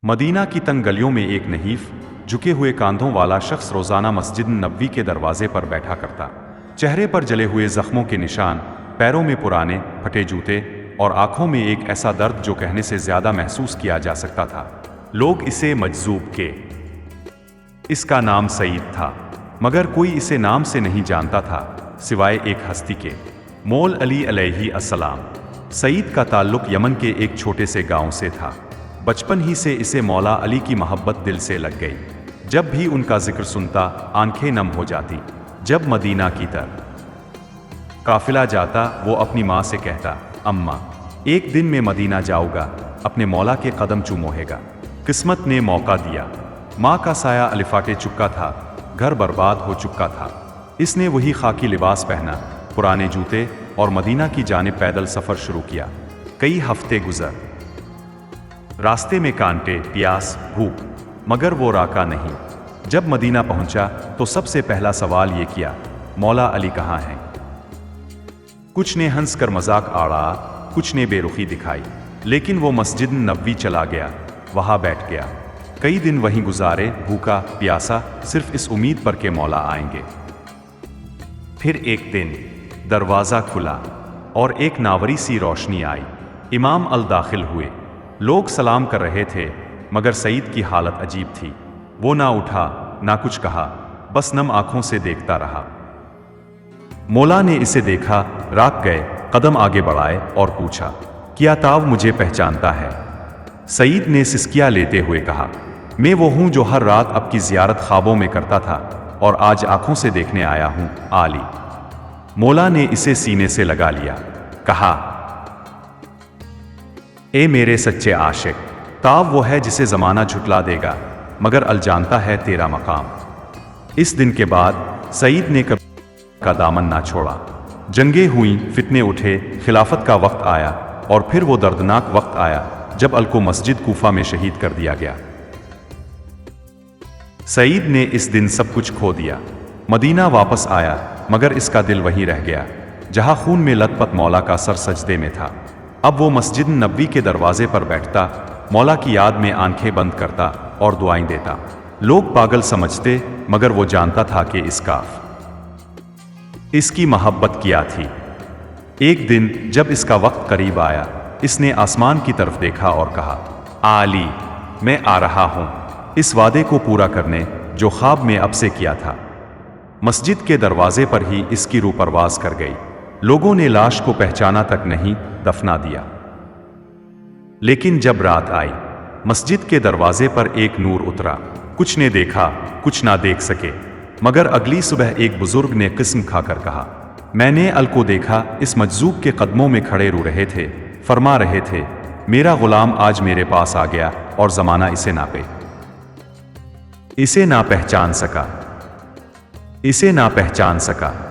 مدینہ کی تنگ گلیوں میں ایک نحیف جھکے ہوئے کاندھوں والا شخص روزانہ مسجد نبوی کے دروازے پر بیٹھا کرتا۔ چہرے پر جلے ہوئے زخموں کے نشان، پیروں میں پرانے پھٹے جوتے اور آنکھوں میں ایک ایسا درد جو کہنے سے زیادہ محسوس کیا جا سکتا تھا۔ لوگ اسے مجذوب کے۔ اس کا نام سعید تھا، مگر کوئی اسے نام سے نہیں جانتا تھا سوائے ایک ہستی کے، مول علی علیہ السلام۔ سعید کا تعلق یمن کے ایک چھوٹے سے گاؤں سے تھا۔ بچپن ہی سے اسے مولا علی کی محبت دل سے لگ گئی۔ جب بھی ان کا ذکر سنتا آنکھیں نم ہو جاتی۔ جب مدینہ کی طرف قافلہ جاتا وہ اپنی ماں سے کہتا، اماں ایک دن میں مدینہ جاؤں گا، اپنے مولا کے قدم چوموہے گا۔ قسمت نے موقع دیا۔ ماں کا سایہ الفاٹے چکا تھا، گھر برباد ہو چکا تھا۔ اس نے وہی خاکی لباس پہنا، پرانے جوتے اور مدینہ کی جانب پیدل سفر شروع کیا۔ کئی ہفتے گزر، راستے میں کانٹے، پیاس، بھوک، مگر وہ راکا نہیں۔ جب مدینہ پہنچا تو سب سے پہلا سوال یہ کیا، مولا علی کہاں ہیں؟ کچھ نے ہنس کر مذاق اڑایا، کچھ نے بے رخی دکھائی، لیکن وہ مسجد نبوی چلا گیا، وہاں بیٹھ گیا۔ کئی دن وہیں گزارے، بھوکا پیاسا، صرف اس امید پر کہ مولا آئیں گے۔ پھر ایک دن دروازہ کھلا اور ایک ناوری سی روشنی آئی۔ امام داخل ہوئے۔ لوگ سلام کر رہے تھے، مگر سعید کی حالت عجیب تھی۔ وہ نہ اٹھا، نہ کچھ کہا، بس نم آنکھوں سے دیکھتا رہا۔ مولا نے اسے دیکھا، راک گئے، قدم آگے بڑھائے اور پوچھا، کیا تاؤ مجھے پہچانتا ہے؟ سعید نے سسکیاں لیتے ہوئے کہا، میں وہ ہوں جو ہر رات آپ کی زیارت خوابوں میں کرتا تھا اور آج آنکھوں سے دیکھنے آیا ہوں، علی۔ مولا نے اسے سینے سے لگا لیا، کہا، اے میرے سچے عاشق، تاؤ وہ ہے جسے زمانہ جھٹلا دے گا، مگر ال جانتا ہے تیرا مقام۔ اس دن کے بعد سعید نے کبھی کا دامن نہ چھوڑا۔ جنگیں ہوئیں، فتنے اٹھے، خلافت کا وقت آیا، اور پھر وہ دردناک وقت آیا جب ال کو مسجد کوفہ میں شہید کر دیا گیا۔ سعید نے اس دن سب کچھ کھو دیا۔ مدینہ واپس آیا، مگر اس کا دل وہیں رہ گیا جہاں خون میں لت پت مولا کا سر سجدے میں تھا۔ اب وہ مسجد نبوی کے دروازے پر بیٹھتا، مولا کی یاد میں آنکھیں بند کرتا اور دعائیں دیتا۔ لوگ پاگل سمجھتے، مگر وہ جانتا تھا کہ اس کی محبت کیا تھی۔ ایک دن جب اس کا وقت قریب آیا، اس نے آسمان کی طرف دیکھا اور کہا، علی، میں آ رہا ہوں اس وعدے کو پورا کرنے جو خواب میں اب سے کیا تھا۔ مسجد کے دروازے پر ہی اس کی روح پرواز کر گئی۔ لوگوں نے لاش کو پہچانا تک نہیں، دفنا دیا۔ لیکن جب رات آئی، مسجد کے دروازے پر ایک نور اترا۔ کچھ نے دیکھا، کچھ نہ دیکھ سکے، مگر اگلی صبح ایک بزرگ نے قسم کھا کر کہا، میں نے ال کو دیکھا، اس مجذوب کے قدموں میں کھڑے رو رہے تھے، فرما رہے تھے، میرا غلام آج میرے پاس آ گیا اور زمانہ اسے نہ پہچان سکا۔